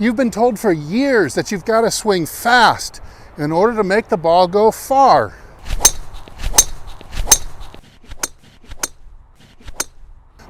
You've been told for years that you've got to swing fast in order to make the ball go far.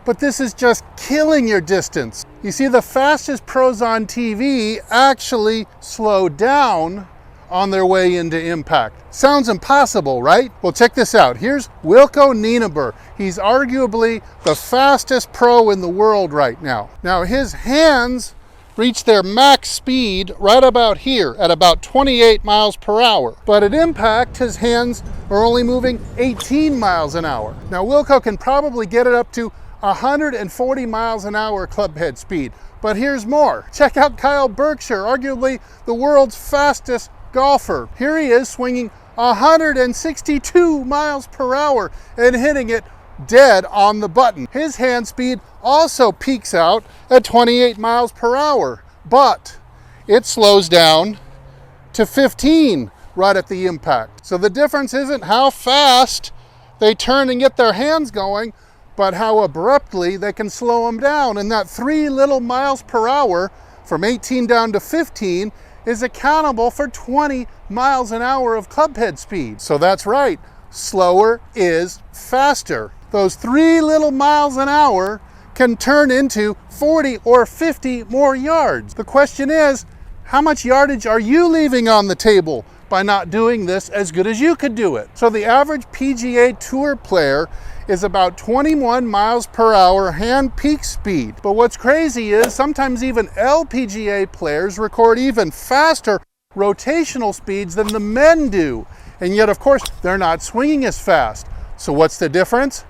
But this is just killing your distance. You see, the fastest pros on TV actually slow down on their way into impact. Sounds impossible, right? Well, check this out. Here's Wilco Nienaber. He's arguably the fastest pro in the world right now. Now, his hands reach their max speed right about here at about 28 miles per hour. But at impact, his hands are only moving 18 miles an hour. Now, Wilco can probably get it up to 140 miles an hour clubhead speed. But here's more. Check out Kyle Berkshire, arguably the world's fastest golfer. Here he is swinging 162 miles per hour and hitting it dead on the button. His hand speed also peaks out at 28 miles per hour, but it slows down to 15 right at the impact. So the difference isn't how fast they turn and get their hands going, but how abruptly they can slow them down. And that 3 little miles per hour from 18 down to 15 is accountable for 20 miles an hour of clubhead speed. So that's right, slower is faster. Those 3 little miles an hour can turn into 40 or 50 more yards. The question is, how much yardage are you leaving on the table by not doing this as good as you could do it? So the average PGA Tour player is about 21 miles per hour hand peak speed. But what's crazy is sometimes even LPGA players record even faster rotational speeds than the men do. And yet, of course, they're not swinging as fast. So what's the difference?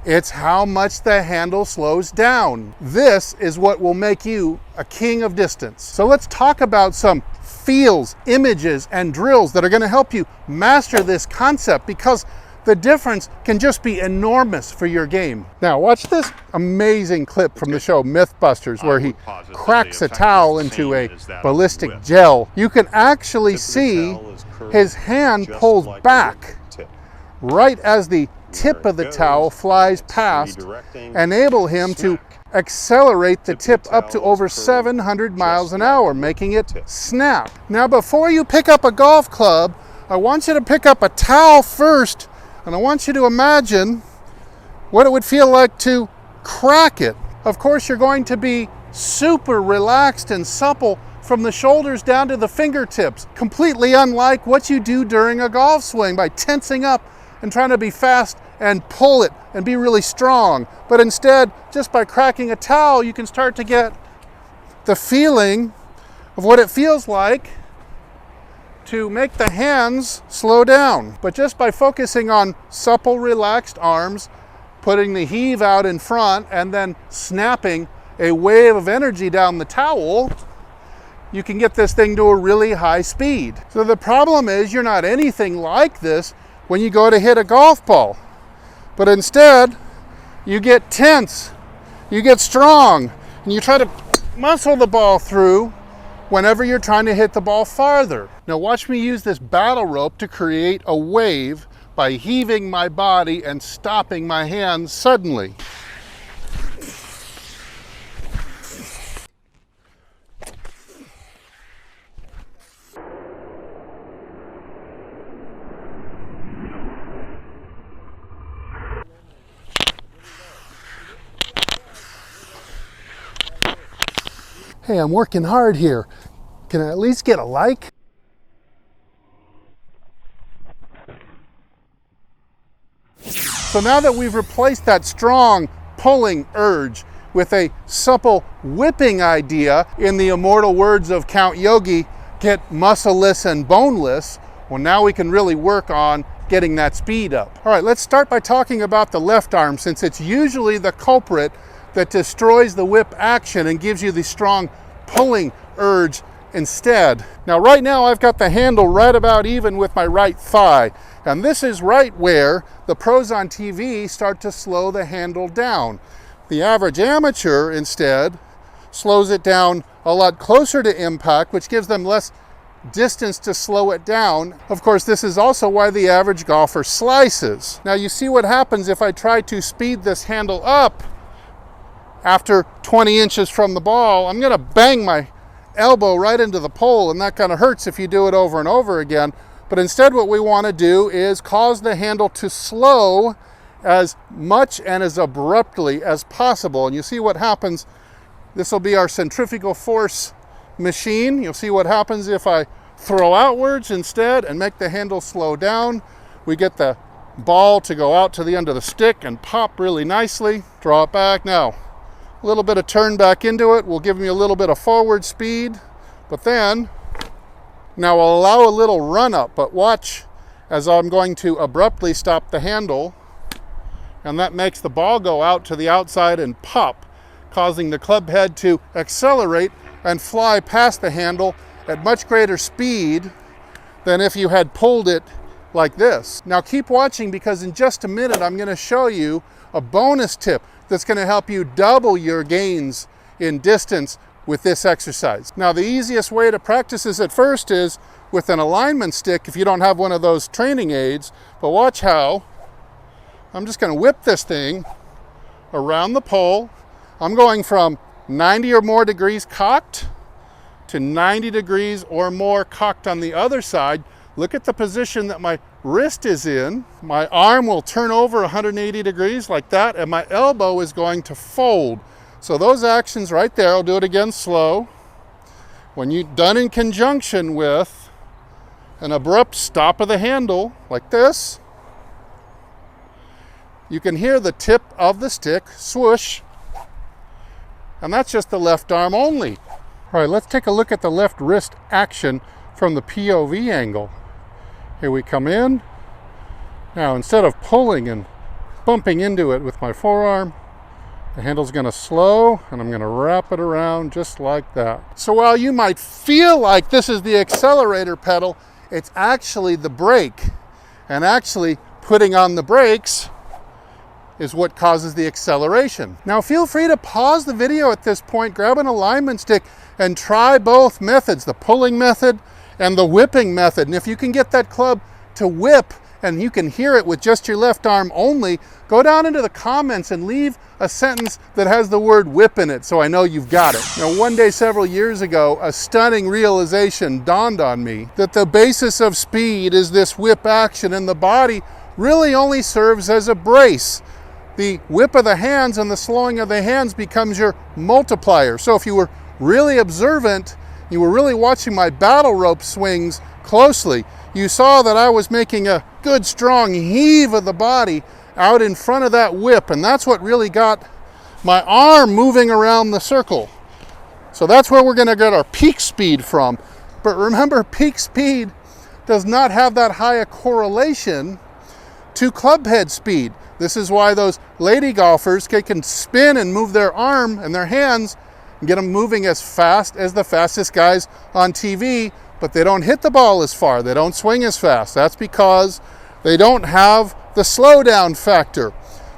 It's how much the handle slows down. This is what will make you a king of distance. So let's talk about some feels, images, and drills that are going to help you master this concept, because the difference can just be enormous for your game. Now, watch this amazing clip from the show Mythbusters, where he cracks a towel into a ballistic gel. You can actually see his hand pulls back right as the tip of the towel flies past, enable him to accelerate the tip up to over 700 miles an hour, making it snap. Now, before you pick up a golf club, I want you to pick up a towel first, and I want you to imagine what it would feel like to crack it. Of course, you're going to be super relaxed and supple from the shoulders down to the fingertips, completely unlike what you do during a golf swing by tensing up and trying to be fast and pull it and be really strong. But instead, just by cracking a towel, you can start to get the feeling of what it feels like to make the hands slow down. But just by focusing on supple, relaxed arms, putting the heave out in front, and then snapping a wave of energy down the towel, you can get this thing to a really high speed. So the problem is you're not anything like this when you go to hit a golf ball. But instead, you get tense, you get strong, and you try to muscle the ball through whenever you're trying to hit the ball farther. Now watch me use this battle rope to create a wave by heaving my body and stopping my hands suddenly. Hey, I'm working hard here. Can I at least get a like? So now that we've replaced that strong pulling urge with a supple whipping idea, in the immortal words of Count Yogi, get muscleless and boneless, well, now we can really work on getting that speed up. All right, let's start by talking about the left arm, since it's usually the culprit that destroys the whip action and gives you the strong pulling urge instead. Now, right now I've got the handle right about even with my right thigh, and this is right where the pros on TV start to slow the handle down. The average amateur instead slows it down a lot closer to impact, which gives them less distance to slow it down. Of course, this is also why the average golfer slices. Now, you see what happens if I try to speed this handle up. After 20 inches from the ball, I'm going to bang my elbow right into the pole, and that kind of hurts if you do it over and over again. But instead what we want to do is cause the handle to slow as much and as abruptly as possible. And you see what happens. This will be our centrifugal force machine. You'll see what happens if I throw outwards instead and make the handle slow down. We get the ball to go out to the end of the stick and pop really nicely. Draw it back. Now, a little bit of turn back into it will give me a little bit of forward speed, but then now I'll allow a little run up, but watch as I'm going to abruptly stop the handle, and that makes the ball go out to the outside and pop, causing the club head to accelerate and fly past the handle at much greater speed than if you had pulled it like this. Now keep watching, because in just a minute I'm going to show you a bonus tip that's going to help you double your gains in distance with this exercise. Now the easiest way to practice this at first is with an alignment stick if you don't have one of those training aids, but watch how I'm just going to whip this thing around the pole. I'm going from 90 or more degrees cocked to 90 degrees or more cocked on the other side. Look at the position that my wrist is in. My arm will turn over 180 degrees like that, and my elbow is going to fold. So those actions right there, I'll do it again slow. When you're done in conjunction with an abrupt stop of the handle like this, you can hear the tip of the stick swoosh, and that's just the left arm only. All right, let's take a look at the left wrist action from the POV angle. Here we come in. Now instead of pulling and bumping into it with my forearm, the handle's going to slow, and I'm going to wrap it around just like that. So while you might feel like this is the accelerator pedal, it's actually the brake. And actually putting on the brakes is what causes the acceleration. Now feel free to pause the video at this point, grab an alignment stick, and try both methods, the pulling method and the whipping method. And if you can get that club to whip and you can hear it with just your left arm only, go down into the comments and leave a sentence that has the word whip in it so I know you've got it. Now one day several years ago, a stunning realization dawned on me that the basis of speed is this whip action, and the body really only serves as a brace. The whip of the hands and the slowing of the hands becomes your multiplier. So if you were really observant, you were really watching my battle rope swings closely, you saw that I was making a good strong heave of the body out in front of that whip, and that's what really got my arm moving around the circle. So that's where we're going to get our peak speed from. But remember, peak speed does not have that high a correlation to club head speed. This is why those lady golfers can spin and move their arm and their hands and get them moving as fast as the fastest guys on TV, but they don't hit the ball as far. They don't swing as fast. That's because they don't have the slowdown factor.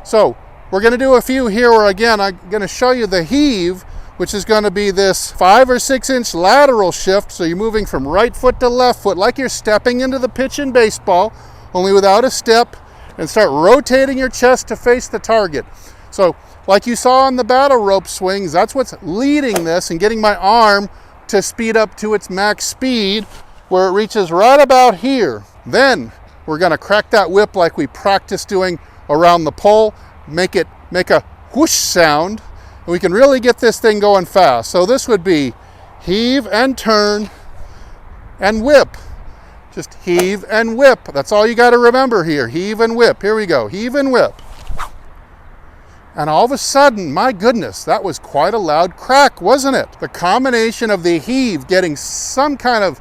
So we're going to do a few here where, again, I'm going to show you the heave, which is going to be this 5 or 6 inch lateral shift. So you're moving from right foot to left foot like you're stepping into the pitch in baseball, only without a step, and start rotating your chest to face the target. So like you saw on the battle rope swings, that's what's leading this and getting my arm to speed up to its max speed where it reaches right about here. Then we're going to crack that whip like we practiced doing around the pole, make a whoosh sound, and we can really get this thing going fast. So this would be heave and turn and whip. Just heave and whip. That's all you got to remember here. Heave and whip. Here we go. Heave and whip. And all of a sudden, my goodness, that was quite a loud crack, wasn't it? The combination of the heave, getting some kind of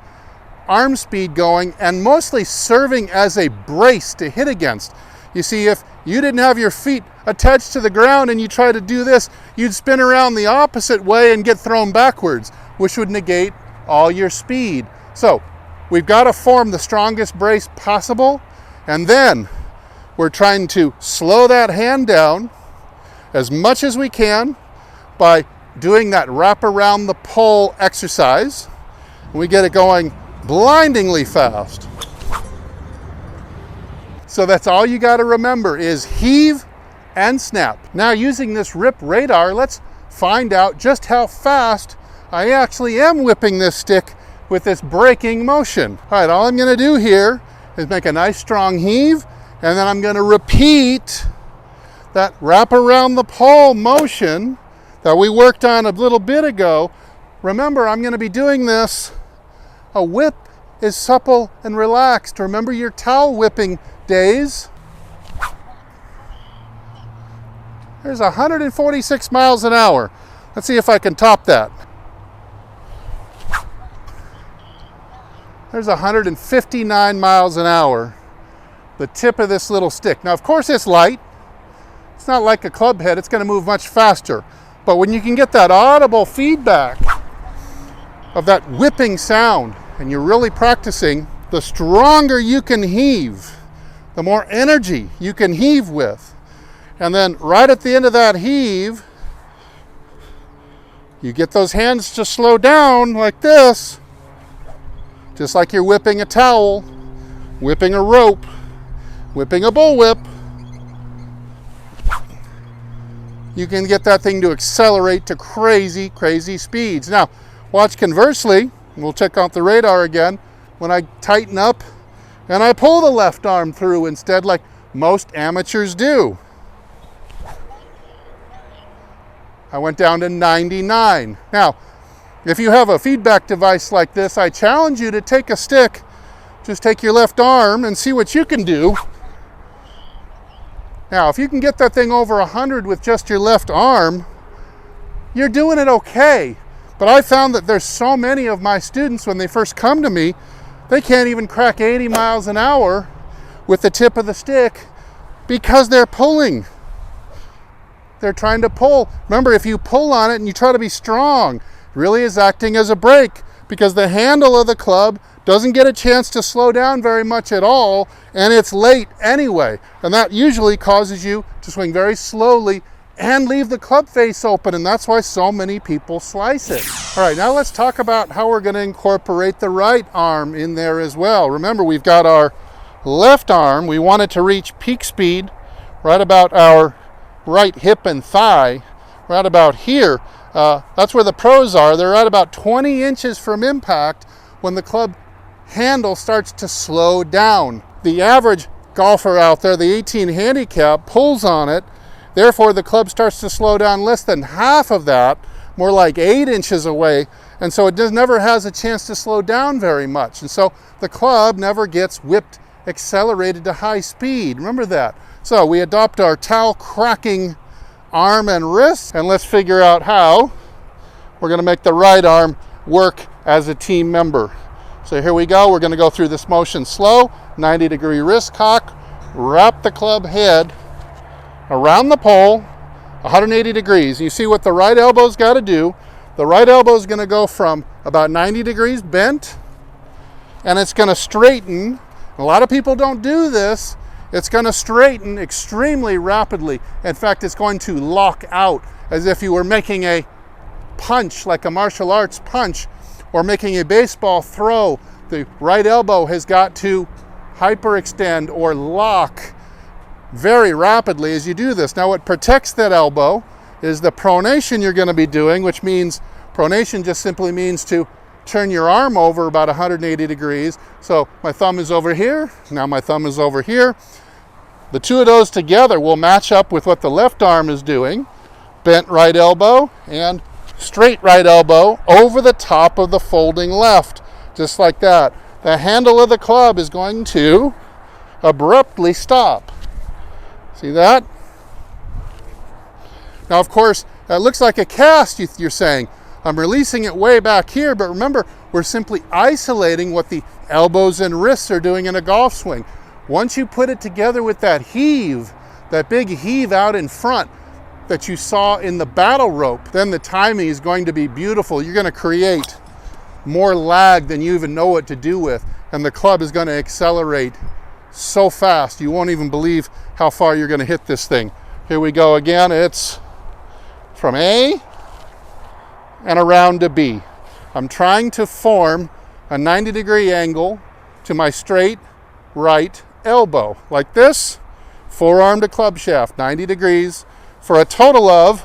arm speed going, and mostly serving as a brace to hit against. You see, if you didn't have your feet attached to the ground and you try to do this, you'd spin around the opposite way and get thrown backwards, which would negate all your speed. So we've got to form the strongest brace possible, and then we're trying to slow that hand down as much as we can by doing that wrap around the pole exercise. We get it going blindingly fast. So that's all you got to remember is heave and snap. Now using this RIP radar, let's find out just how fast I actually am whipping this stick with this braking motion. All right, all I'm gonna do here is make a nice strong heave, and then I'm gonna repeat that wrap around the pole motion that we worked on a little bit ago. Remember, I'm gonna be doing this. A whip is supple and relaxed. Remember your towel whipping days. There's 146 miles an hour. Let's see if I can top that. There's 159 miles an hour, the tip of this little stick. Now, of course, it's light. It's not like a club head. It's going to move much faster. But when you can get that audible feedback of that whipping sound, and you're really practicing, the stronger you can heave, the more energy you can heave with. And then right at the end of that heave, you get those hands to slow down like this, just like you're whipping a towel, whipping a rope, whipping a bullwhip. You can get that thing to accelerate to crazy, crazy speeds. Now, watch conversely, we'll check out the radar again, when I tighten up and I pull the left arm through instead, like most amateurs do. I went down to 99. Now, if you have a feedback device like this, I challenge you to take a stick, just take your left arm and see what you can do. Now, if you can get that thing over 100 with just your left arm, you're doing it okay. But I found that there's so many of my students, when they first come to me, they can't even crack 80 miles an hour with the tip of the stick because they're pulling. They're trying to pull. Remember, if you pull on it and you try to be strong, it really is acting as a brake, because the handle of the club doesn't get a chance to slow down very much at all, and it's late anyway. And that usually causes you to swing very slowly and leave the club face open, and that's why so many people slice it. All right, now let's talk about how we're gonna incorporate the right arm in there as well. Remember, we've got our left arm. We want it to reach peak speed right about our right hip and thigh, right about here. That's where the pros are. They're at about 20 inches from impact when the club handle starts to slow down. The average golfer out there, the 18 handicap, pulls on it. Therefore, the club starts to slow down less than half of that, more like 8 inches away. And so it never has a chance to slow down very much. And so the club never gets whipped, accelerated to high speed. Remember that. So we adopt our towel cracking arm and wrist, and let's figure out how we're going to make the right arm work as a team member. So here we go. We're going to go through this motion slow, 90-degree wrist cock, wrap the club head around the pole, 180 degrees. You see what the right elbow's got to do. The right elbow is going to go from about 90 degrees bent, and it's going to straighten. A lot of people don't do this. It's going to straighten extremely rapidly. In fact, it's going to lock out as if you were making a punch, like a martial arts punch, or making a baseball throw. The right elbow has got to hyperextend or lock very rapidly as you do this. Now, what protects that elbow is the pronation you're going to be doing, which means pronation just simply means to turn your arm over about 180 degrees. So my thumb is over here, now my thumb is over here. The two of those together will match up with what the left arm is doing. Bent right elbow and straight right elbow over the top of the folding left, just like that. The handle of the club is going to abruptly stop. See that? Now, of course, that looks like a cast, you're saying. I'm releasing it way back here, but remember, we're simply isolating what the elbows and wrists are doing in a golf swing. Once you put it together with that heave, that big heave out in front that you saw in the battle rope, then the timing is going to be beautiful. You're going to create more lag than you even know what to do with, and the club is going to accelerate so fast you won't even believe how far you're going to hit this thing. Here we go again. It's from A and around to B. I'm trying to form a 90-degree angle to my straight right elbow, like this, forearm to club shaft, 90 degrees, for a total of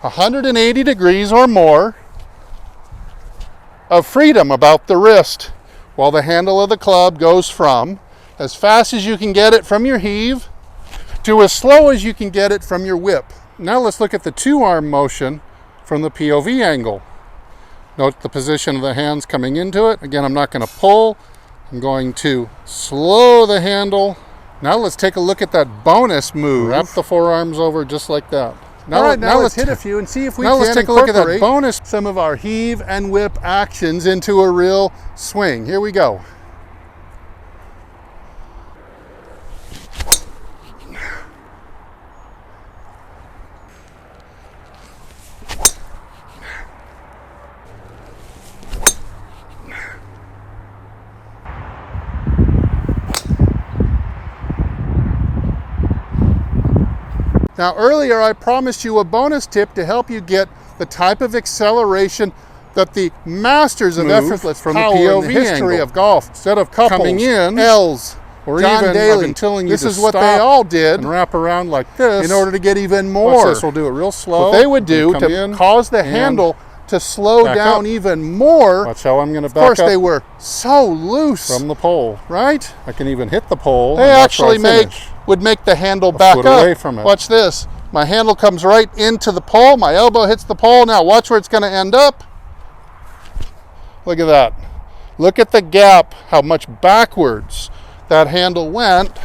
180 degrees or more. of freedom about the wrist, while the handle of the club goes from as fast as you can get it from your heave to as slow as you can get it from your whip. Now let's look at the two-arm motion from the POV angle. Note the position of the hands coming into it. Again, I'm not going to pull. I'm going to slow the handle. Now let's take a look at that bonus move. Wrap the forearms over just like that. Now let's hit a few and see if we can let's take a look at that bonus. Some of our heave and whip actions into a real swing. Here we go. Now earlier I promised you a bonus tip to help you get the type of acceleration that the masters of effortless from power the POV in the history angle. of golf, Instead of couples, coming in, L's, or John even Daly, I've been telling you this to is what stop they all did and wrap around like this in order to get even Watch more. this, we'll do it real slow. What they would do Come to in cause the and handle to slow back down up. even more. Watch how I'm going to Of back course, up they were so loose, from the pole. right? I can even hit the pole. They and watch where I actually finish. would make the handle A back foot up. away from it. Watch this. My handle comes right into the pole. My elbow hits the pole. Now watch where it's going to end up. Look at that. Look at the gap, how much backwards that handle went.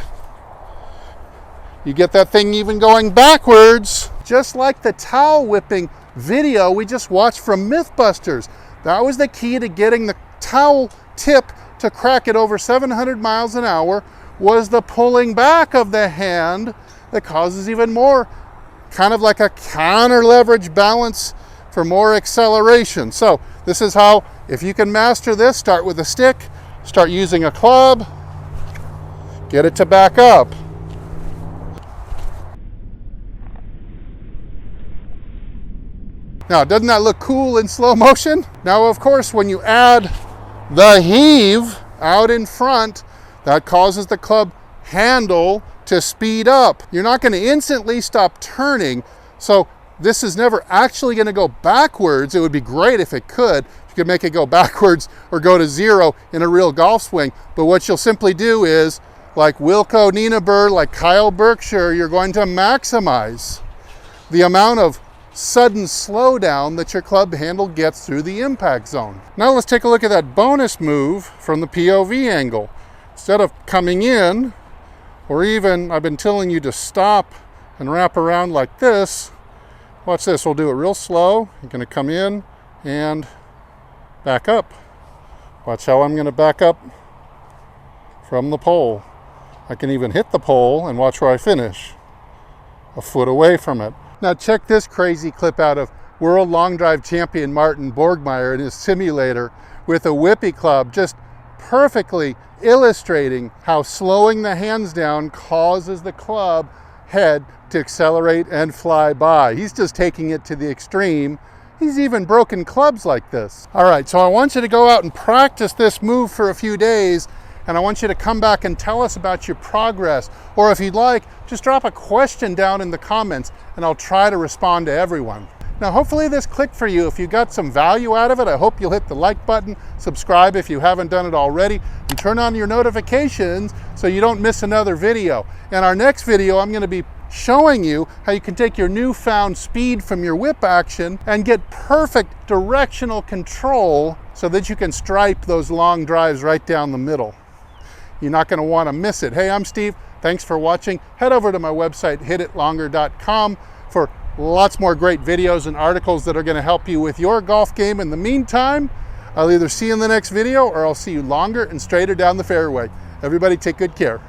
You get that thing even going backwards. Just like the towel whipping video we just watched from Mythbusters. That was the key to getting the towel tip to crack it over 700 miles an hour, was the pulling back of the hand that causes even more, kind of like a counter leverage balance for more acceleration. So this is how, if you can master this, start with a stick, start using a club, get it to back up. Now, doesn't that look cool in slow motion? Now, of course, when you add the heave out in front, that causes the club handle to speed up. You're not going to instantly stop turning, so this is never actually going to go backwards. It would be great if it could. You could make it go backwards or go to zero in a real golf swing. But what you'll simply do is, like Wilco Nienaber, like Kyle Berkshire, you're going to maximize the amount of sudden slowdown that your club handle gets through the impact zone. Now let's take a look at that bonus move from the POV angle. Instead of coming in, or even I've been telling you to stop and wrap around like this, watch this, we'll do it real slow. I'm going to come in and back up. Watch how I'm going to back up from the pole. I can even hit the pole and watch where I finish. A foot away from it. Now check this crazy clip out of World Long Drive champion Martin Borgmeier in his simulator with a whippy club, just perfectly illustrating how slowing the hands down causes the club head to accelerate and fly by. He's just taking it to the extreme. He's even broken clubs like this. All right, so I want you to go out and practice this move for a few days, and I want you to come back and tell us about your progress. Or if you'd like, just drop a question down in the comments and I'll try to respond to everyone. Now, hopefully this clicked for you. If you got some value out of it, I hope you'll hit the like button, subscribe if you haven't done it already, and turn on your notifications so you don't miss another video. In our next video, I'm going to be showing you how you can take your newfound speed from your whip action and get perfect directional control so that you can stripe those long drives right down the middle. You're not going to want to miss it. Hey, I'm Steve. Thanks for watching. Head over to my website, hititlonger.com, for lots more great videos and articles that are going to help you with your golf game. In the meantime, I'll either see you in the next video or I'll see you longer and straighter down the fairway. Everybody take good care.